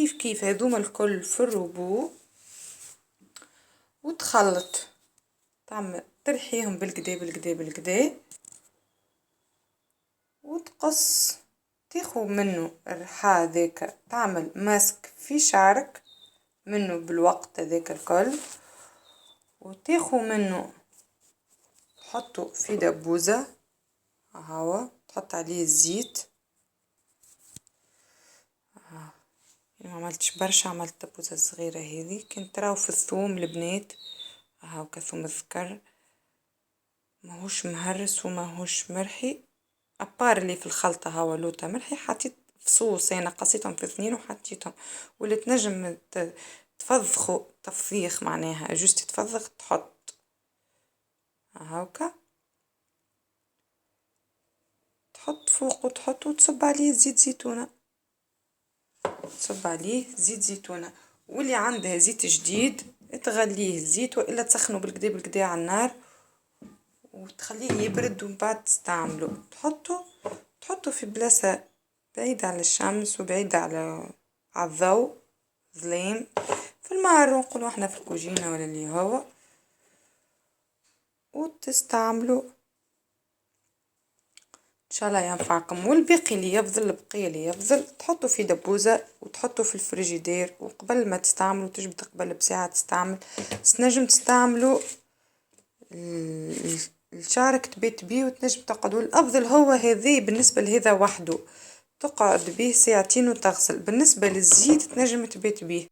كيف كيف هذوما الكل في الروبو، وتخلط تعمل ترحيهم بالكدا بالكدا بالكدا، وتقص تاخو منه الرحا هذاكا تعمل ماسك في شعرك منه بالوقت هذاك الكل، وتاخو منه تحطو في دبوزة هاهو تحط عليه الزيت، ما عملتش برشا عملت دبوزة صغيرة هذي، كنت راهو في الثوم البنات هاو كثوم الذكر ماهوش مهرس وماهوش مرحي، أبار اللي في الخلطة هاو لوطا مرحي حطيت فصوص أنا قصيتهم في اثنين وحطيتهم، واللي تنجم تفضخو تفضيخ معناها جوست تفضخ تحط هاكا، تحط فوق وتحط وتصب عليه زيت زيتونة، تصب عليه زيت زيتونة، واللي عنده زيت جديد تغليه الزيت والا تسخنه بالكدا بالكدا على النار وتخليه يبرد ومن بعد تستعمله، تحطه في بلاصة بعيدة على الشمس وبعيدة على الضوء ظلام في المعرو نقولو احنا في الكوجينة ولا اللي هو، وتستعملو ان شاء الله ينفعكم، والباقي اللي يفضل البقية اللي يفضل تحطو في دبوزة وتحطو في الفريجيدير، وقبل ما تستعملو تجبد قبل بساعة تستعمل، تنجم تستعملو لشعرك تبات بيه وتنجم تقعد، والأفضل هو هذي بالنسبة لهذا وحده تقعد بيه ساعتين وتغسل، بالنسبة للزيت تنجم تبات بيه.